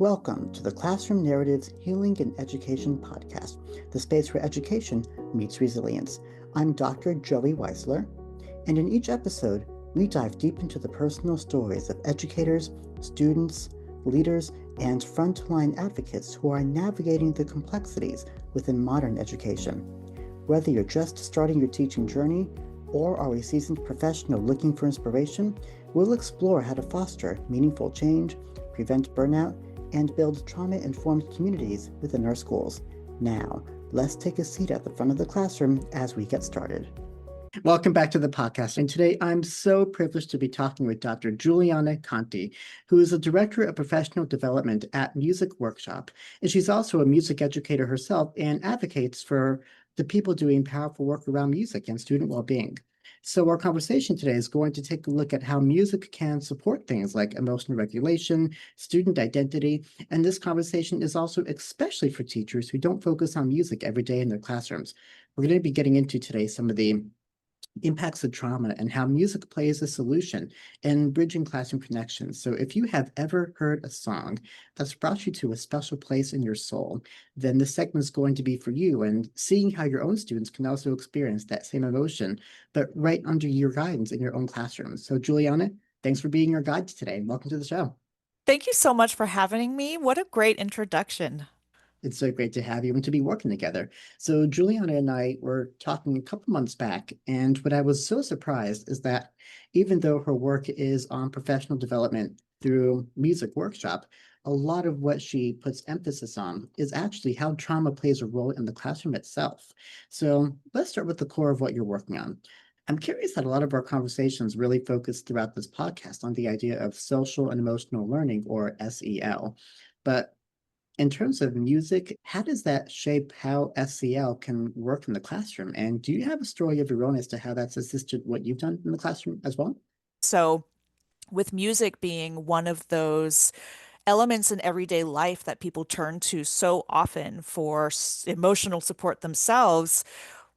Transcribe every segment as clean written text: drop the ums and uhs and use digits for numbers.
Welcome to the Classroom Narratives Healing and Education podcast, the space where education meets resilience. I'm Dr. Joey Weisler, and in each episode, we dive deep into the personal stories of educators, students, leaders, and frontline advocates who are navigating the complexities within modern education. Whether you're just starting your teaching journey or are a seasoned professional looking for inspiration, we'll explore how to foster meaningful change, prevent burnout, and build trauma-informed communities within our schools. Now, let's take a seat at the front of the classroom as we get started. Welcome back to the podcast. And today I'm so privileged to be talking with Dr. Guiliana Conti, who is the Director of Professional Development at Music Workshop. And she's also a music educator herself and advocates for the people doing powerful work around music and student well-being. So our conversation today is going to take a look at how music can support things like emotional regulation, student identity, and this conversation is also especially for teachers who don't focus on music every day in their classrooms. We're going to be getting into today some of the impacts of trauma and how music plays a solution in bridging classroom connections. So if you have ever heard a song that's brought you to a special place in your soul, then this segment is going to be for you, and seeing how your own students can also experience that same emotion, but right under your guidance in your own classroom. So Juliana, thanks for being our guide today. Welcome to the show. Thank you so much for having me. What a great introduction. It's so great to have you and to be working together. So Juliana and I were talking a couple months back, and what I was so surprised is that even though her work is on professional development through Music Workshop, a lot of what she puts emphasis on is actually how trauma plays a role in the classroom itself. So let's start with the core of what you're working on. I'm curious that a lot of our conversations really focus throughout this podcast on the idea of social and emotional learning, or SEL. But in terms of music, how does that shape how SEL can work in the classroom? And do you have a story of your own as to how that's assisted what you've done in the classroom as well? So, with music being one of those elements in everyday life that people turn to so often for emotional support themselves,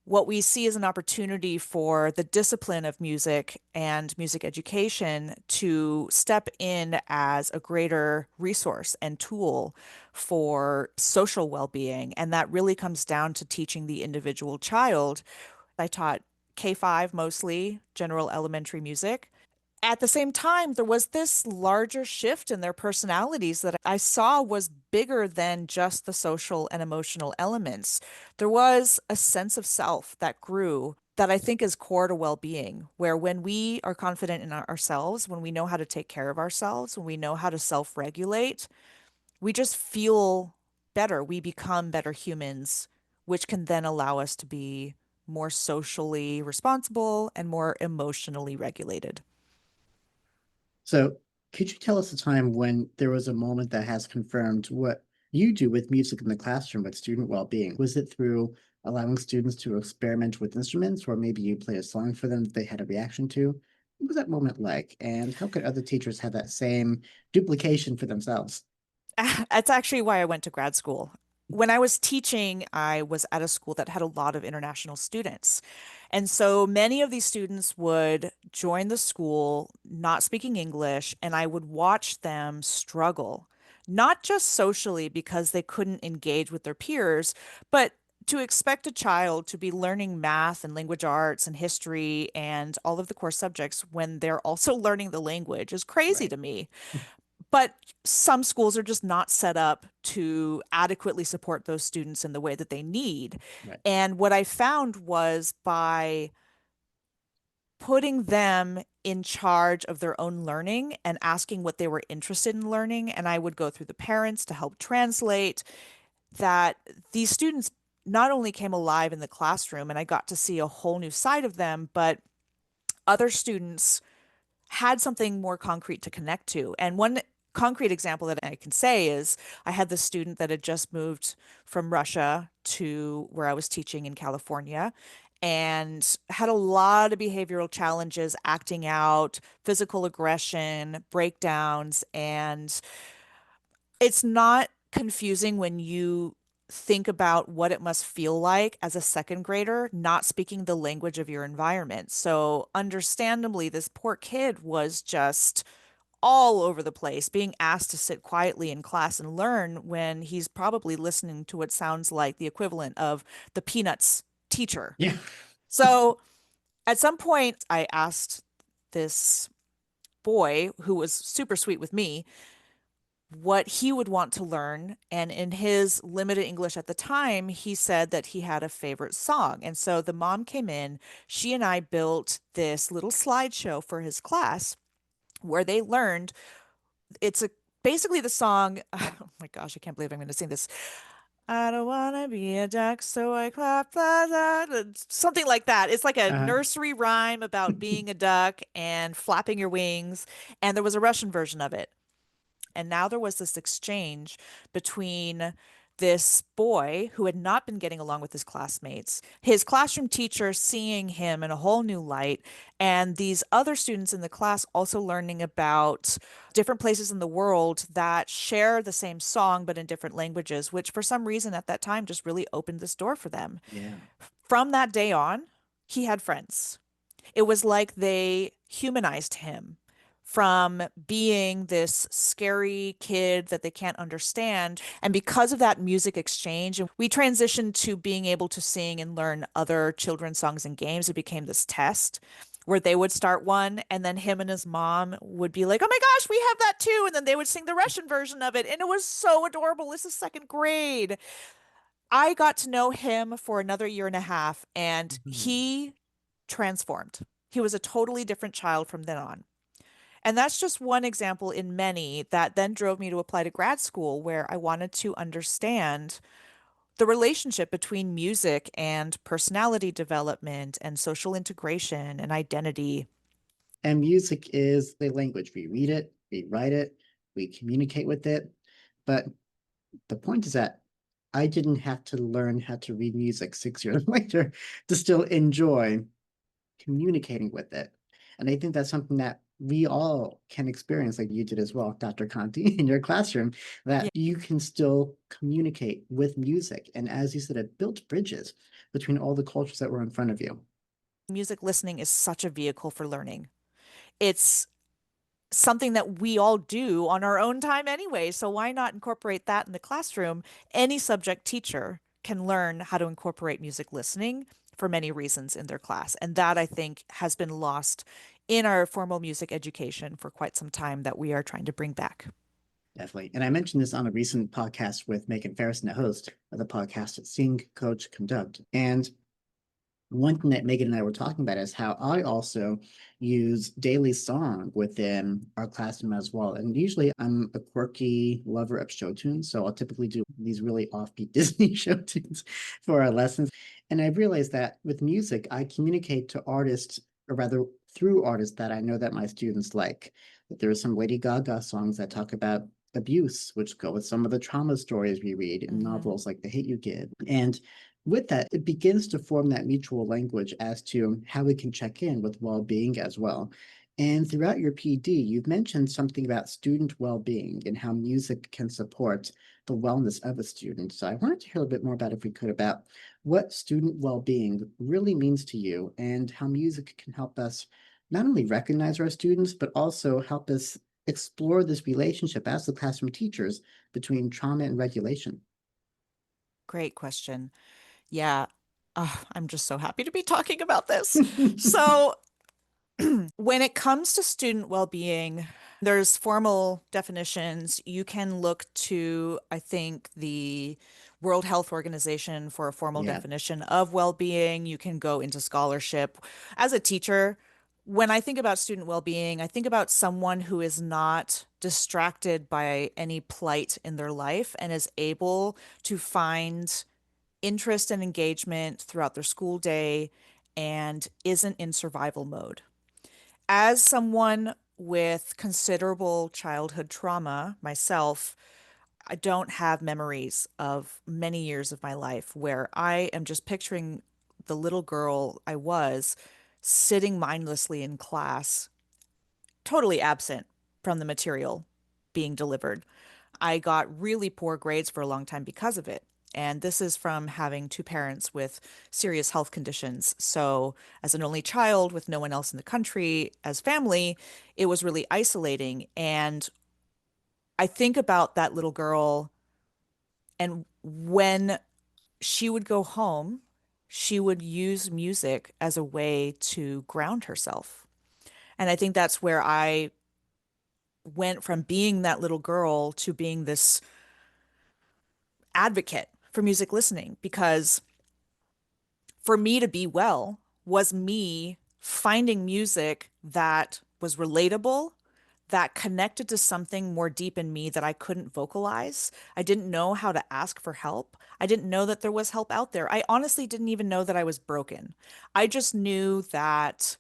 what we see is an opportunity for the discipline of music and music education to step in as a greater resource and tool for social well-being. And that really comes down to teaching the individual child. I taught K-5 mostly, general elementary music. At the same time, there was this larger shift in their personalities that I saw was bigger than just the social and emotional elements. There was a sense of self that grew that I think is core to well-being, where when we are confident in ourselves, when we know how to take care of ourselves, when we know how to self-regulate, we just feel better. We become better humans, which can then allow us to be more socially responsible and more emotionally regulated. So, could you tell us a time when there was a moment that has confirmed what you do with music in the classroom with student well-being? Was it through allowing students to experiment with instruments, or maybe you play a song for them that they had a reaction to? What was that moment like? And how could other teachers have that same duplication for themselves? That's actually why I went to grad school. When I was teaching, I was at a school that had a lot of international students. And so many of these students would join the school not speaking English, and I would watch them struggle, not just socially because they couldn't engage with their peers, but to expect a child to be learning math and language arts and history and all of the core subjects when they're also learning the language is crazy Right. to me. But some schools are just not set up to adequately support those students in the way that they need. Right. And what I found was by putting them in charge of their own learning and asking what they were interested in learning, and I would go through the parents to help translate, that these students not only came alive in the classroom and I got to see a whole new side of them, but other students had something more concrete to connect to. And one concrete example that I can say is I had this student that had just moved from Russia to where I was teaching in California and had a lot of behavioral challenges, acting out, physical aggression, breakdowns. And it's not confusing when you think about what it must feel like as a second grader not speaking the language of your environment. So, understandably, this poor kid was just all over the place, being asked to sit quietly in class and learn when he's probably listening to what sounds like the equivalent of the Peanuts teacher. Yeah. So at some point, I asked this boy who was super sweet with me what he would want to learn. And in his limited English at the time, he said that he had a favorite song. And so the mom came in, she and I built this little slideshow for his class where they learned it's a basically the song. Oh my gosh, I can't believe I'm going to sing this. I don't want to be a duck, so I clap, blah, blah, blah, something like that. It's like a Uh, nursery rhyme about being a duck and flapping your wings. And there was a Russian version of it. And now there was this exchange between this boy who had not been getting along with his classmates, his classroom teacher seeing him in a whole new light, and these other students in the class also learning about different places in the world that share the same song but in different languages, which for some reason at that time just really opened this door for them. yeah. From that day on, he had friends. It was like they humanized him from being this scary kid that they can't understand. And because of that music exchange, we transitioned to being able to sing and learn other children's songs and games. It became this test where they would start one and then him and his mom would be like, "Oh my gosh, we have that too." And then they would sing the Russian version of it. And it was so adorable. This is second grade. I got to know him for another year and a half, and Mhm. he transformed. He was a totally different child from then on. And that's just one example in many that then drove me to apply to grad school, where I wanted to understand the relationship between music and personality development and social integration and identity. And music is the language. We read it, we write it, we communicate with it. But the point is that I didn't have to learn how to read music 6 years later to still enjoy communicating with it. And I think that's something that we all can experience, like you did as well, Dr. Conti, in your classroom, that Yeah. you can still communicate with music. And as you said, it built bridges between all the cultures that were in front of you. Music listening is such a vehicle for learning. It's something that we all do on our own time anyway. So why not incorporate that in the classroom? Any subject teacher can learn how to incorporate music listening for many reasons in their class. And that I think has been lost in our formal music education for quite some time that we are trying to bring back. Definitely. And I mentioned this on a recent podcast with Megan Ferris, the host of the podcast Sing, Coach, Conduct. And one thing that Megan and I were talking about is how I also use daily song within our classroom as well. And usually I'm a quirky lover of show tunes. So I'll typically do these really offbeat Disney show tunes for our lessons. And I realized that with music, I communicate to artists, or rather through artists that I know that my students like. There are some Lady Gaga songs that talk about abuse, which go with some of the trauma stories we read in Mm-hmm. novels like The Hate You Give. And with that, it begins to form that mutual language as to how we can check in with well-being as well. And throughout your PD, you've mentioned something about student well-being and how music can support the wellness of a student. So I wanted to hear a bit more about, if we could, about what student well-being really means to you and how music can help us not only recognize our students, but also help us explore this relationship as the classroom teachers between trauma and regulation. Great question. Yeah. I'm just so happy to be talking about this. So, when it comes to student well-being, there's formal definitions. You can look to, I think, the World Health Organization for a formal Yeah. definition of well-being. You can go into scholarship. As a teacher, when I think about student well-being, I think about someone who is not distracted by any plight in their life and is able to find interest and engagement throughout their school day and isn't in survival mode. As someone with considerable childhood trauma myself, I don't have memories of many years of my life where I am just picturing the little girl I was sitting mindlessly in class, totally absent from the material being delivered. I got really poor grades for a long time because of it. And this is from having two parents with serious health conditions. So, as an only child with no one else in the country as family, it was really isolating. And I think about that little girl, and when she would go home, she would use music as a way to ground herself. And I think that's where I went from being that little girl to being this advocate for music listening, because for me to be well was me finding music that was relatable, that connected to something more deep in me that I couldn't vocalize. I didn't know how to ask for help. I didn't know that there was help out there. I honestly didn't even know that I was broken. I just knew that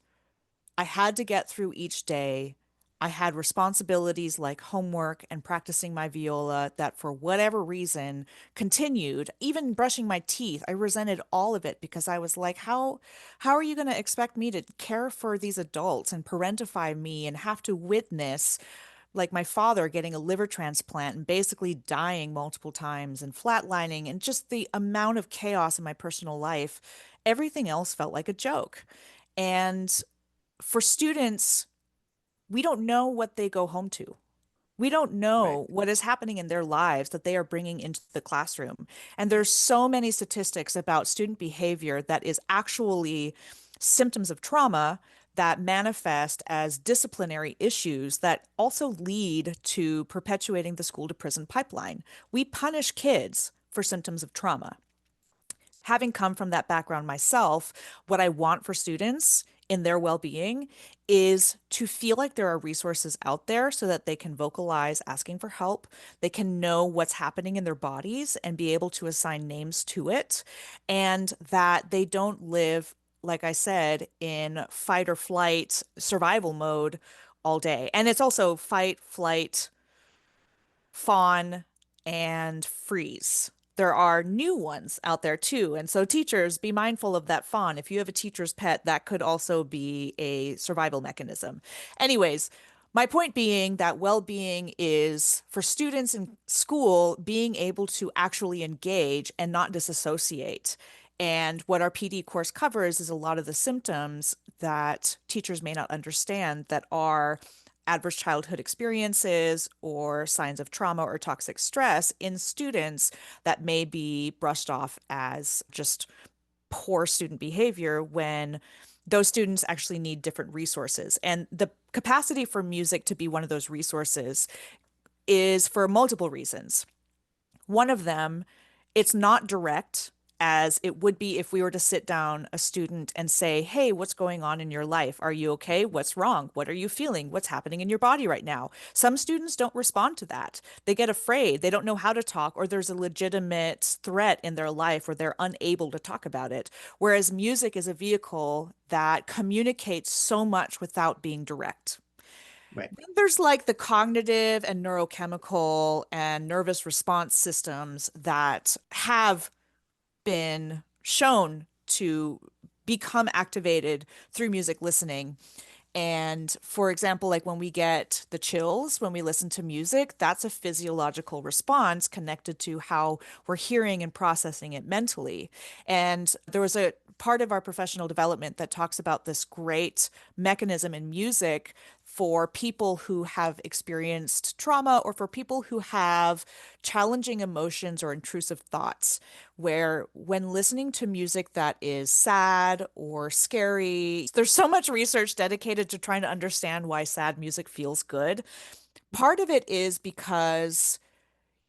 I had to get through each day. I had responsibilities like homework and practicing my viola that, for whatever reason, continued. Even brushing my teeth, I resented all of it because I was like, how are you going to expect me to care for these adults and parentify me and have to witness like my father getting a liver transplant and basically dying multiple times and flatlining, and just the amount of chaos in my personal life? Everything else felt like a joke. And for students, we don't know what they go home to. We don't Right. know what is happening in their lives that they are bringing into the classroom. And there's so many statistics about student behavior that is actually symptoms of trauma that manifest as disciplinary issues that also lead to perpetuating the school to prison pipeline. We punish kids for symptoms of trauma. Having come from that background myself, what I want for students in their well-being is to feel like there are resources out there so that they can vocalize asking for help. They can know what's happening in their bodies and be able to assign names to it, and that they don't live, like I said, in fight or flight survival mode all day. And it's also fight, flight, fawn, and freeze. There are new ones out there too. And so, teachers, be mindful of that fawn. If you have a teacher's pet, that could also be a survival mechanism. Anyways, my point being that well-being is for students in school being able to actually engage and not disassociate. And what our PD course covers is a lot of the symptoms that teachers may not understand that are adverse childhood experiences or signs of trauma or toxic stress in students that may be brushed off as just poor student behavior, when those students actually need different resources. And the capacity for music to be one of those resources is for multiple reasons. One of them, it's not direct as it would be if we were to sit down a student and say, "Hey, what's going on in your life? Are you okay? What's wrong? What are you feeling? What's happening in your body right now?" Some students don't respond to that. They get afraid. They don't know how to talk, or there's a legitimate threat in their life where they're unable to talk about it. Whereas music is a vehicle that communicates so much without being direct. Right. There's like the cognitive and neurochemical and nervous response systems that have been shown to become activated through music listening. And for example, like when we get the chills when we listen to music, that's a physiological response connected to how we're hearing and processing it mentally. And there was a part of our professional development that talks about this great mechanism in music for people who have experienced trauma or for people who have challenging emotions or intrusive thoughts, where when listening to music that is sad or scary, there's so much research dedicated to trying to understand why sad music feels good. Part of it is because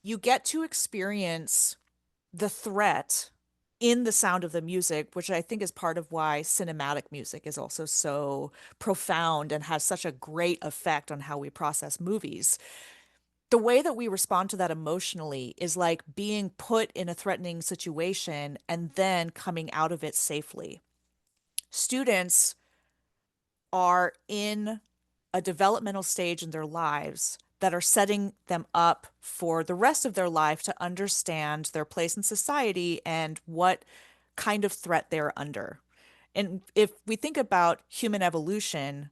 you get to experience the threat in the sound of the music, which I think is part of why cinematic music is also so profound and has such a great effect on how we process movies. The way that we respond to that emotionally is like being put in a threatening situation and then coming out of it safely. Students are in a developmental stage in their lives that are setting them up for the rest of their life to understand their place in society and what kind of threat they're under. And if we think about human evolution,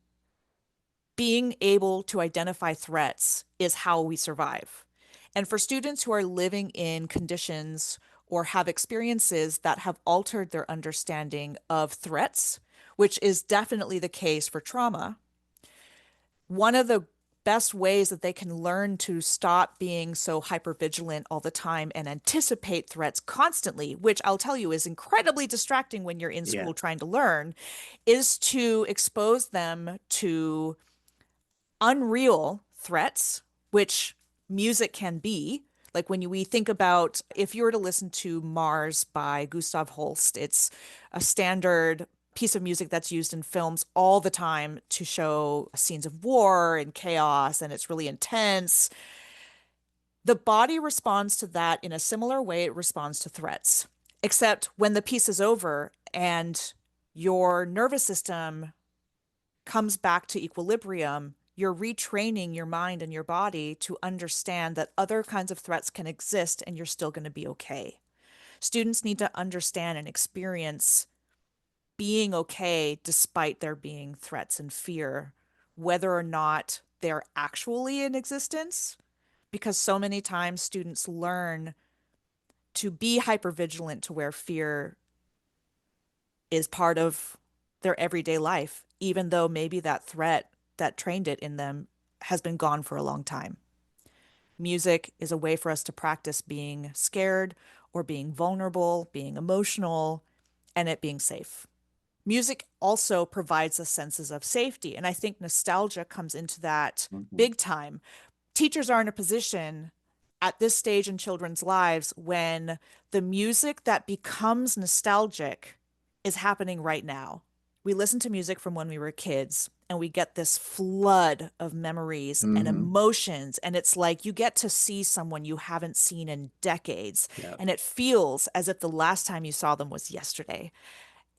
being able to identify threats is how we survive. And for students who are living in conditions or have experiences that have altered their understanding of threats, which is definitely the case for trauma. One of the best ways that they can learn to stop being so hypervigilant all the time and anticipate threats constantly, which I'll tell you is incredibly distracting when you're in Yeah. school trying to learn, is to expose them to unreal threats, which music can be. Like when we think about if you were to listen to Mars by Gustav Holst, it's a standard piece of music that's used in films all the time to show scenes of war and chaos, and it's really intense. The body responds to that in a similar way it responds to threats, except when the piece is over and your nervous system comes back to equilibrium, you're retraining your mind and your body to understand that other kinds of threats can exist and you're still going to be okay. Students need to understand and experience being okay despite there being threats and fear, whether or not they're actually in existence, because so many times students learn to be hypervigilant to where fear is part of their everyday life, even though maybe that threat that trained it in them has been gone for a long time. Music is a way for us to practice being scared or being vulnerable, being emotional, and it being safe. Music also provides us senses of safety. And I think nostalgia comes into that Mhm. big time. Teachers are in a position at this stage in children's lives when the music that becomes nostalgic is happening right now. We listen to music from when we were kids and we get this flood of memories and Hmm. emotions. And it's like you get to see someone you haven't seen in decades. Yeah. And it feels as if the last time you saw them was yesterday.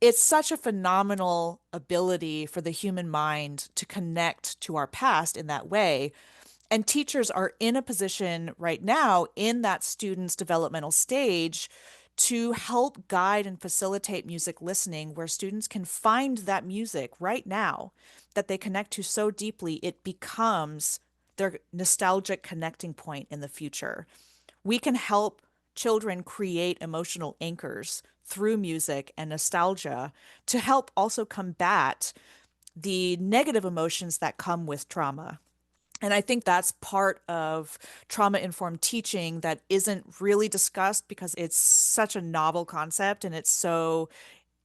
It's such a phenomenal ability for the human mind to connect to our past in that way. And teachers are in a position right now in that student's developmental stage to help guide and facilitate music listening, where students can find that music right now that they connect to so deeply, it becomes their nostalgic connecting point in the future. We can help children create emotional anchors through music and nostalgia to help also combat the negative emotions that come with trauma. And I think that's part of trauma informed teaching that isn't really discussed because it's such a novel concept and it's so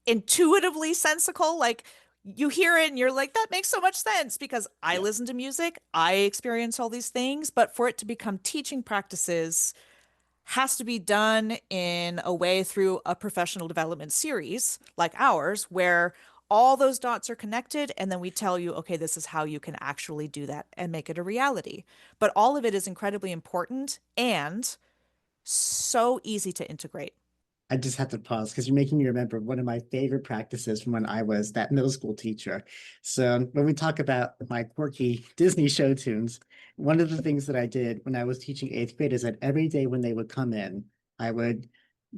intuitively sensical. Like you hear it and you're like, that makes so much sense because I Yeah. listen to music, I experience all these things. But for it to become teaching practices, has to be done in a way through a professional development series like ours, where all those dots are connected. And then we tell you, okay, this is how you can actually do that and make it a reality. But all of it is incredibly important and so easy to integrate. I just have to pause because you're making me remember one of my favorite practices from when I was that middle school teacher. So when we talk about my quirky Disney show tunes, one of the things that I did when I was teaching eighth grade is that every day when they would come in, I would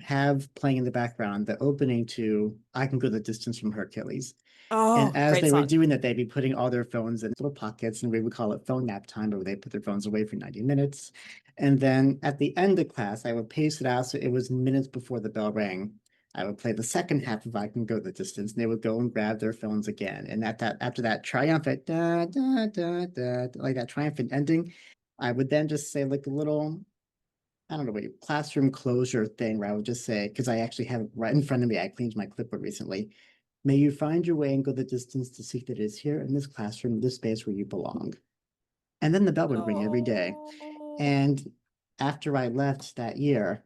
have playing in the background the opening to I Can Go the Distance from Hercules. And Oh, as great they were song. doing that, they'd be putting all their phones in little pockets, and we would call it phone nap time, where they put their phones away for 90 minutes. And then at the end of class, I would pace it out so it was minutes before the bell rang. I would play the second half of I Can Go the Distance, and they would go and grab their phones again. And at that, after that triumphant da da da da, like that triumphant ending, I would then just say like a little, I don't know what classroom closure thing where I would just say, because I actually have it right in front of me, I cleaned my clipboard recently. May you find your way and go the distance to seek that it is here in this classroom, this space where you belong. And then the bell would ring every day. Oh, And after I left that year,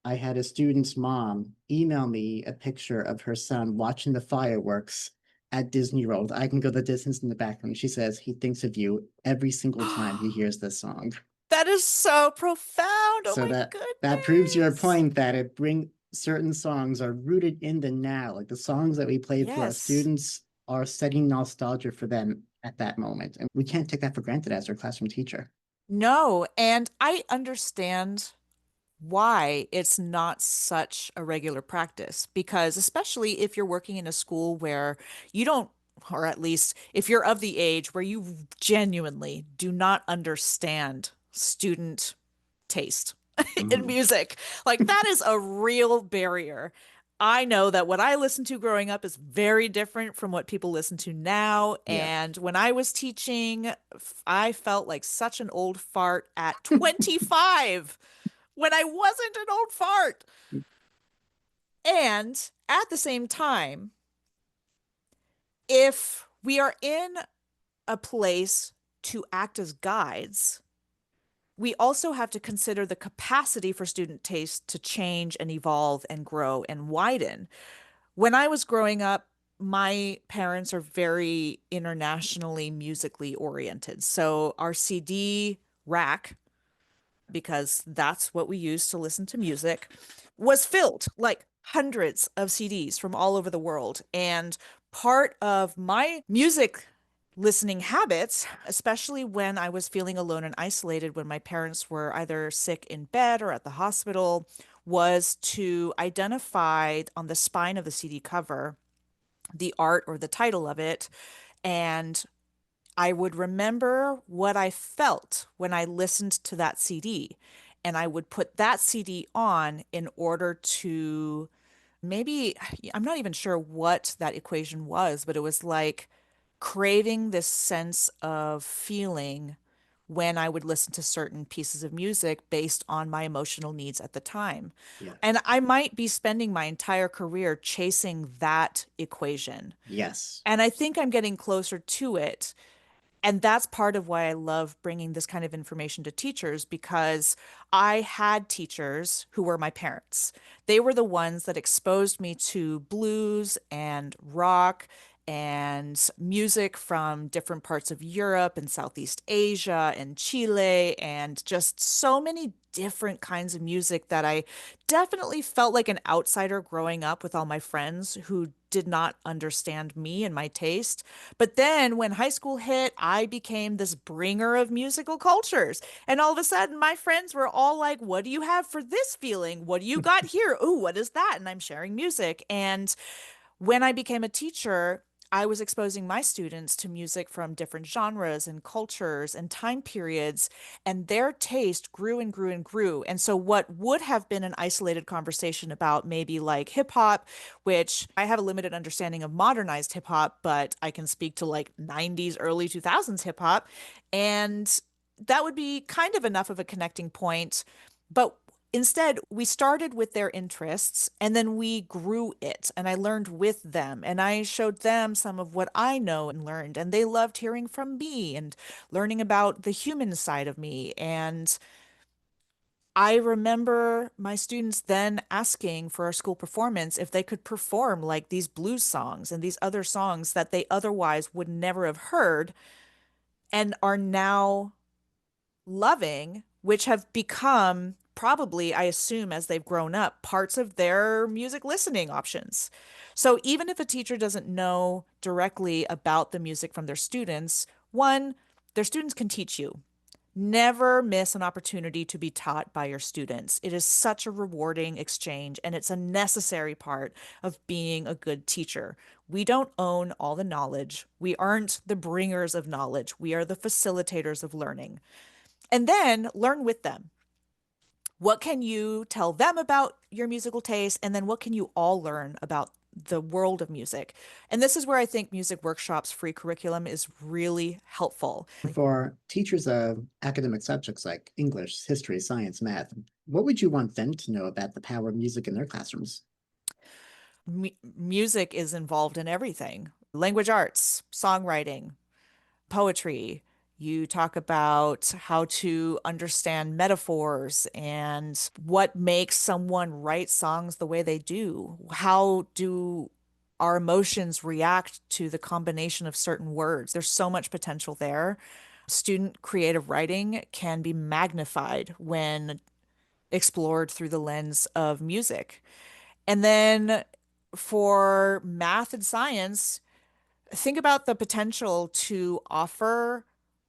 I had a student's mom email me a picture of her son watching the fireworks at Disney World. I Can Go the Distance in the background. She says he thinks of you every single time he hears this song. that is so profound. Oh So my that proves your goodness. point that it bring certain songs are rooted in the now. Like the songs that we play for our Yes. students are setting nostalgia for them at that moment. And we can't take that for granted as their classroom teacher. No, and I understand why it's not such a regular practice because especially if you're working in a school where you don't, or at least if you're of the age where you genuinely do not understand student taste. in Mhm. music. Like that is a real barrier. I know that what I listened to growing up is very different from what people listen to now. Yeah. And when I was teaching, I felt like such an old fart at 25 when I wasn't an old fart. And at the same time, if we are in a place to act as guides, we also have to consider the capacity for student taste to change and evolve and grow and widen. When I was growing up, my parents are very internationally musically oriented. So our CD rack, because that's what we use to listen to music, was filled like hundreds of CDs from all over the world. And part of my music listening habits, especially when I was feeling alone and isolated when my parents were either sick in bed or at the hospital, was to identify on the spine of the CD cover the art or the title of it. And I would remember what I felt when I listened to that CD. And I would put that CD on in order to maybe, I'm not even sure what that equation was, but it was like craving this sense of feeling when I would listen to certain pieces of music based on my emotional needs at the time. Yeah. And I might be spending my entire career chasing that equation. Yes. And I think I'm getting closer to it. And that's part of why I love bringing this kind of information to teachers because I had teachers who were my parents. They were the ones that exposed me to blues and rock and music from different parts of Europe and Southeast Asia and Chile and just so many different kinds of music that I definitely felt like an outsider growing up with all my friends who did not understand me and my taste. But then when high school hit, I became this bringer of musical cultures. And all of a sudden, my friends were all like, what do you have for this feeling? What do you got here? Ooh, what is that? And I'm sharing music. And when I became a teacher, I was exposing my students to music from different genres and cultures and time periods, and their taste grew and grew and grew. And so, what would have been an isolated conversation about maybe like hip hop, which I have a limited understanding of modernized hip hop, but I can speak to like 90s, early 2000s hip hop. And that would be kind of enough of a connecting point. But instead, we started with their interests and then we grew it. And I learned with them and I showed them some of what I know and learned. And they loved hearing from me and learning about the human side of me. And I remember my students then asking for our school performance if they could perform like these blues songs and these other songs that they otherwise would never have heard and are now loving, which have become probably, I assume, as they've grown up, parts of their music listening options. So even if a teacher doesn't know directly about the music from their students, one, their students can teach you. Never miss an opportunity to be taught by your students. It is such a rewarding exchange, and it's a necessary part of being a good teacher. We don't own all the knowledge. We aren't the bringers of knowledge. We are the facilitators of learning. And then learn with them. What can you tell them about your musical taste? And then what can you all learn about the world of music? And this is where I think Music Workshop's free curriculum is really helpful. For teachers of academic subjects like English, history, science, math, what would you want them to know about the power of music in their classrooms? Music is involved in everything: language arts, songwriting, poetry. You talk about how to understand metaphors and what makes someone write songs the way they do. How do our emotions react to the combination of certain words? There's so much potential there. Student creative writing can be magnified when explored through the lens of music. And then for math and science, think about the potential to offer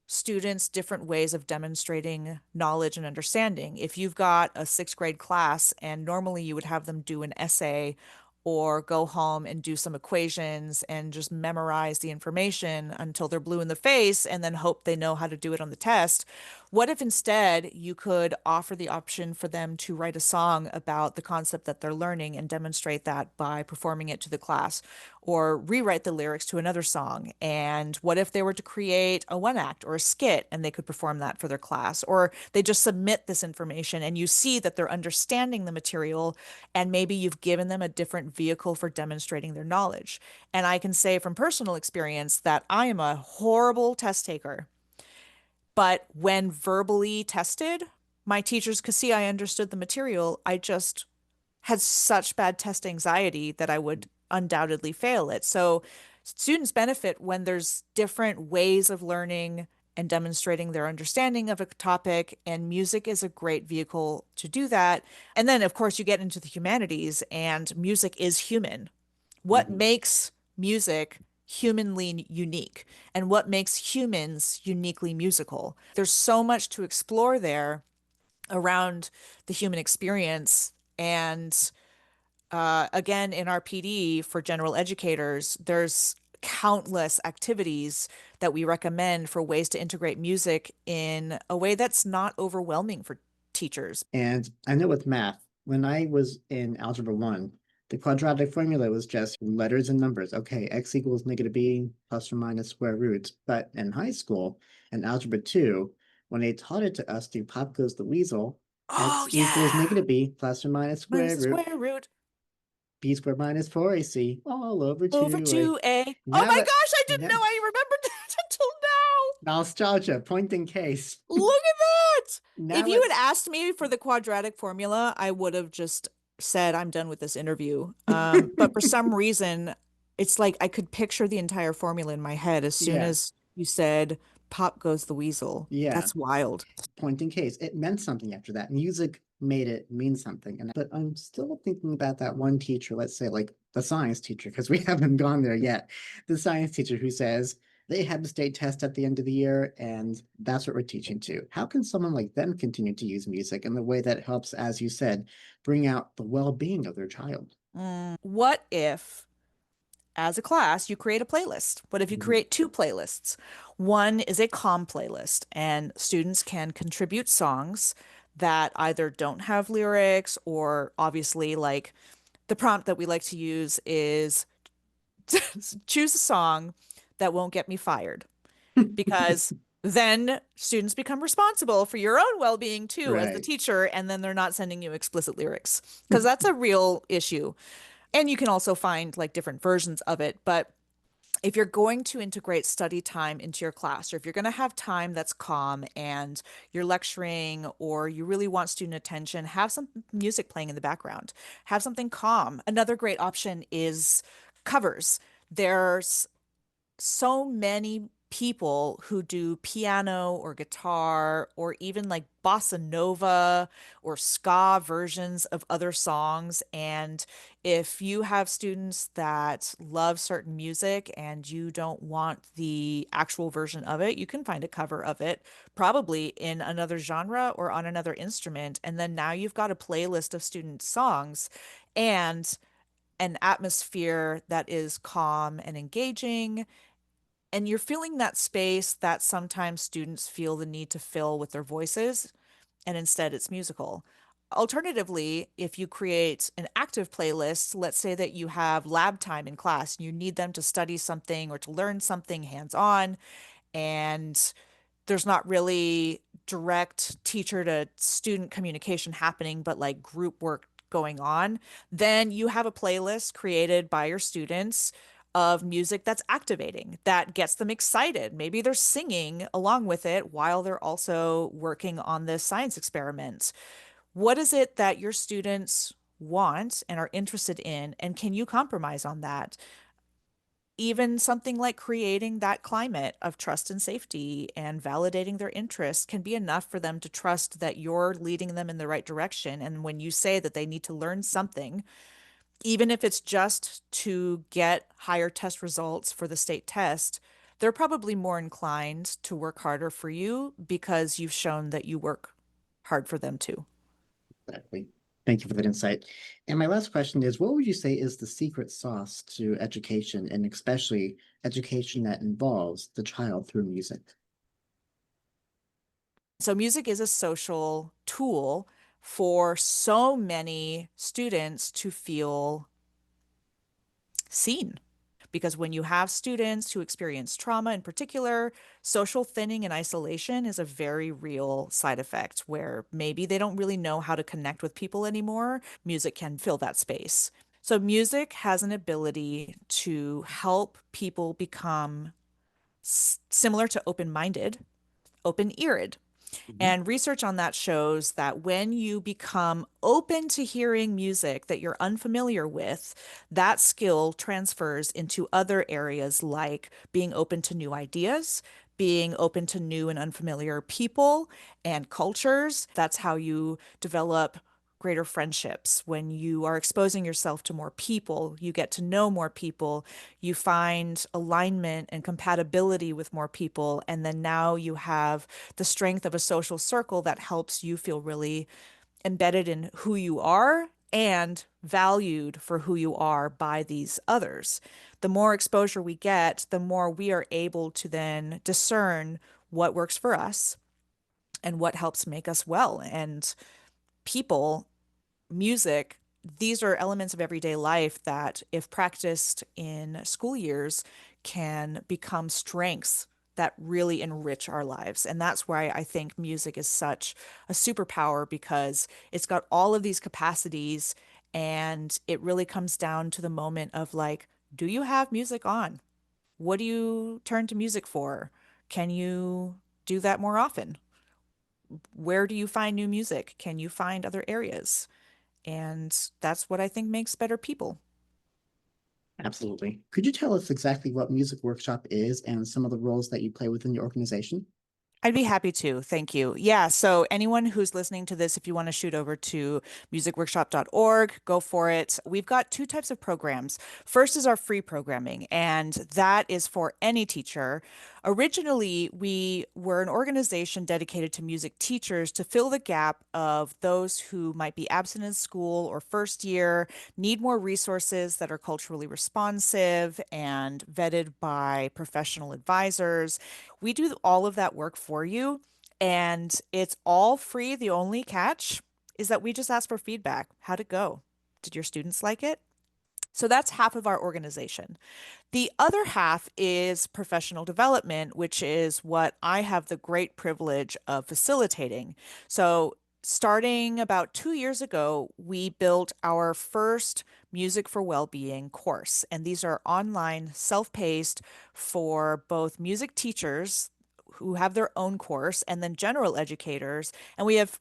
students different ways of demonstrating knowledge and understanding. If you've got a sixth grade class and normally you would have them do an essay or go home and do some equations and just memorize the information until they're blue in the face and then hope they know how to do it on the test. What if instead you could offer the option for them to write a song about the concept that they're learning and demonstrate that by performing it to the class, or rewrite the lyrics to another song? And what if they were to create a one act or a skit and they could perform that for their class? Or they just submit this information and you see that they're understanding the material, and maybe you've given them a different vehicle for demonstrating their knowledge. And I can say from personal experience that I am a horrible test taker. But when verbally tested, my teachers could see I understood the material. I just had such bad test anxiety that I would undoubtedly fail it. So students benefit when there's different ways of learning and demonstrating their understanding of a topic, and music is a great vehicle to do that. And then, of course, you get into the humanities, and music is human. What Mhm. makes music humanly unique and what makes humans uniquely musical? There's so much to explore there around the human experience. And again, in our PD for general educators, there's countless activities that we recommend for ways to integrate music in a way that's not overwhelming for teachers. And I know with math, when I was in Algebra 1, the quadratic formula was just letters and numbers. Okay, x equals negative b plus or minus square root. But in high school, in Algebra 2, when they taught it to us through Pop Goes the Weasel, Oh, x equals yeah. negative b plus or minus Minus square the root, square root b squared minus 4ac all over over 2a. 2a. Oh Now my that, gosh, I didn't know yeah, I remembered that until now. nostalgia, point in case. Look at that. If Now you had it's, asked me for the quadratic formula, I would have just said, I'm done with this interview. But for some reason, it's like I could picture the entire formula in my head as soon yeah, as you said, Pop goes the weasel. yeah. That's wild. Point in case. It meant something after that. Music made it mean something. And but I'm still thinking about that one teacher, let's say like the science teacher, because we haven't gone there yet. The science teacher who says they have the state test at the end of the year, and that's what we're teaching to. How can someone like them continue to use music in the way that helps, as you said, bring out the well-being of their child? What if as a class, you create a playlist. What if you Mhm. create two playlists? One is a calm playlist, and students can contribute songs that either don't have lyrics or obviously, like the prompt that we like to use is choose a song that won't get me fired, because then students become responsible for your own well-being too as the Right. teacher, and then they're not sending you explicit lyrics, because that's a real issue. And you can also find like different versions of it, but if you're going to integrate study time into your class, or if you're going to have time that's calm and you're lecturing or you really want student attention, have some music playing in the background. Have something calm. Another great option is covers. There's so many people who do piano or guitar or even like bossa nova or ska versions of other songs. And if you have students that love certain music and you don't want the actual version of it, you can find a cover of it, probably in another genre or on another instrument. And then now you've got a playlist of student songs and an atmosphere that is calm and engaging, and you're filling that space that sometimes students feel the need to fill with their voices, and instead it's musical. Alternatively, if you create an active playlist, let's say that you have lab time in class and you need them to study something or to learn something hands-on, and there's not really direct teacher to student communication happening, but like group work going on, then you have a playlist created by your students of music that's activating, that gets them excited. Maybe they're singing along with it while they're also working on this science experiment. What is it that your students want and are interested in? And can you compromise on that? Even something like creating that climate of trust and safety and validating their interests can be enough for them to trust that you're leading them in the right direction. And when you say that they need to learn something, even if it's just to get higher test results for the state test, they're probably more inclined to work harder for you because you've shown that you work hard for them too. Exactly. Thank you for that insight. And my last question is, what would you say is the secret sauce to education, and especially education that involves the child through music? So music is a social tool for so many students to feel seen. Because when you have students who experience trauma in particular, social thinning and isolation is a very real side effect where maybe they don't really know how to connect with people anymore. Music can fill that space. So, music has an ability to help people become similar to open minded, open eared. Mhm. And research on that shows that when you become open to hearing music that you're unfamiliar with, that skill transfers into other areas like being open to new ideas, being open to new and unfamiliar people and cultures. That's how you develop greater friendships. When you are exposing yourself to more people, you get to know more people, you find alignment and compatibility with more people, and then now you have the strength of a social circle that helps you feel really embedded in who you are and valued for who you are by these others. The more exposure we get, the more we are able to then discern what works for us and what helps make us well. And people, music, these are elements of everyday life that, if practiced in school years, can become strengths that really enrich our lives. And that's why I think music is such a superpower because it's got all of these capacities. And it really comes down to the moment of like, do you have music on? What do you turn to music for? Can you do that more often? Where do you find new music? Can you find other areas? And that's what I think makes better people. Absolutely. Could you tell us exactly what Music Workshop is and some of the roles that you play within your organization? I'd be happy to. Thank you. Yeah. So, anyone who's listening to this, if you want to shoot over to musicworkshop.org, go for it. We've got two types of programs. First is our free programming, and that is for any teacher. Originally, we were an organization dedicated to music teachers to fill the gap of those who might be absent in school or first year, need more resources that are culturally responsive and vetted by professional advisors. We do all of that work for you, and it's all free. The only catch is that we just ask for feedback. How'd it go? Did your students like it? So that's half of our organization. The other half is professional development, which is what I have the great privilege of facilitating. So, starting about 2 years ago, we built our first Music for Wellbeing course. And these are online, self paced for both music teachers who have their own course and then general educators. And we have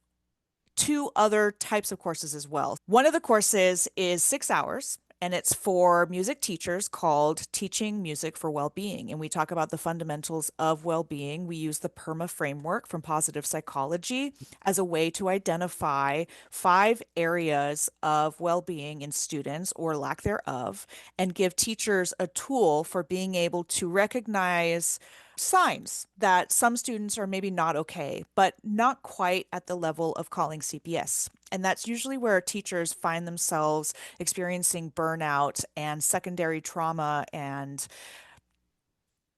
two other types of courses as well. One of the courses is 6 hours. And it's for music teachers called Teaching Music for Wellbeing. And we talk about the fundamentals of well-being. We use the PERMA framework from positive psychology as a way to identify 5 areas of well-being in students or lack thereof, and give teachers a tool for being able to recognize signs that some students are maybe not okay, but not quite at the level of calling CPS. And that's usually where teachers find themselves experiencing burnout and secondary trauma. And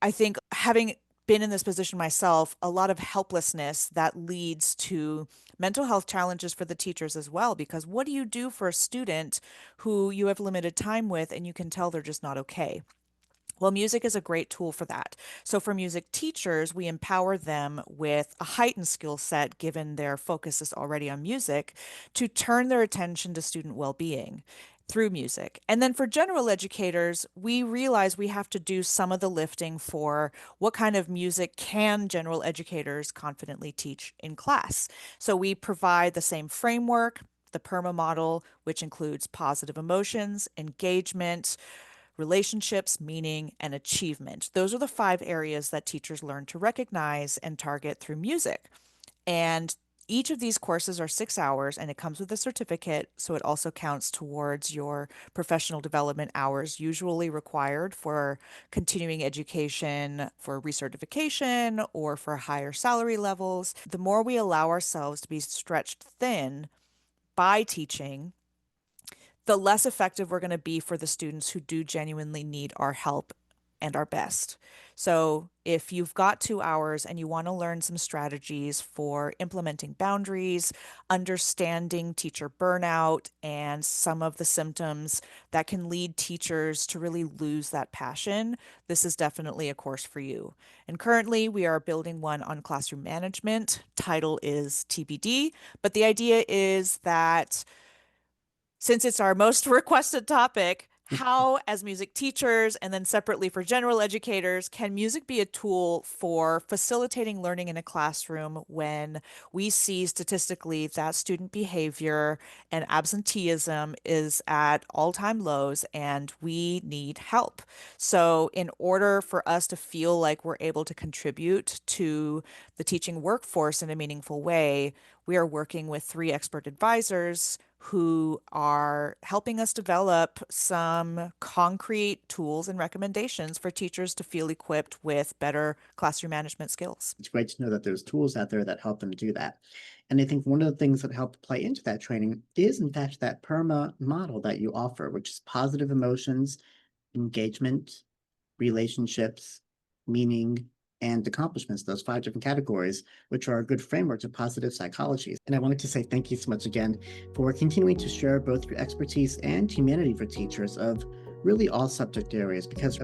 I think, having been in this position myself, a lot of helplessness that leads to mental health challenges for the teachers as well. Because what do you do for a student who you have limited time with and you can tell they're just not okay? Well, music is a great tool for that. So, for music teachers, we empower them with a heightened skill set, given their focus is already on music, to turn their attention to student well being through music. And then for general educators, we realize we have to do some of the lifting for what kind of music can general educators confidently teach in class. So, we provide the same framework, the PERMA model, which includes positive emotions, engagement, relationships, meaning, and achievement. Those are the 5 areas that teachers learn to recognize and target through music. And each of these courses are 6 hours and it comes with a certificate. So it also counts towards your professional development hours, usually required for continuing education, for recertification, or for higher salary levels. The more we allow ourselves to be stretched thin by teaching, the less effective we're going to be for the students who do genuinely need our help and our best. So if you've got 2 hours and you want to learn some strategies for implementing boundaries, understanding teacher burnout, and some of the symptoms that can lead teachers to really lose that passion, this is definitely a course for you. And currently, we are building one on classroom management. Title is TBD, but the idea is that since it's our most requested topic, how, as music teachers and then separately for general educators, can music be a tool for facilitating learning in a classroom when we see statistically that student behavior and absenteeism is at all-time lows and we need help? So, in order for us to feel like we're able to contribute to the teaching workforce in a meaningful way, we are working with 3 expert advisors who are helping us develop some concrete tools and recommendations for teachers to feel equipped with better classroom management skills. It's great to know that there's tools out there that help them do that. And I think one of the things that help play into that training is, in fact, that PERMA model that you offer, which is positive emotions, engagement, relationships, meaning, and accomplishments, those 5 different categories, which are a good framework to positive psychology. And I wanted to say thank you so much again for continuing to share both your expertise and humanity for teachers of really all subject areas, because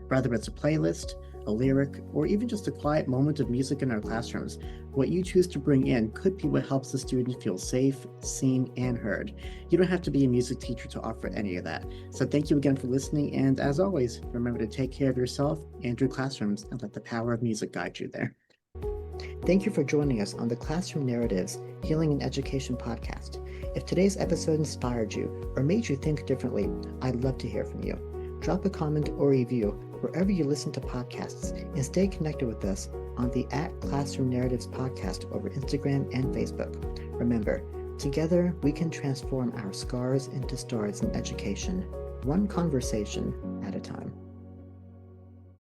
whether it's a playlist, a lyric, or even just a quiet moment of music in our classrooms, what you choose to bring in could be what helps the student feel safe, seen, and heard. You don't have to be a music teacher to offer any of that. So thank you again for listening, and as always, remember to take care of yourself and your classrooms and let the power of music guide you there. Thank you for joining us on the Classroom Narratives Healing and Education podcast. If today's episode inspired you or made you think differently, I'd love to hear from you. Drop a comment or review wherever you listen to podcasts, and stay connected with us on the @Classroom Narratives podcast over Instagram and Facebook. Remember, together we can transform our scars into stars in education, one conversation at a time.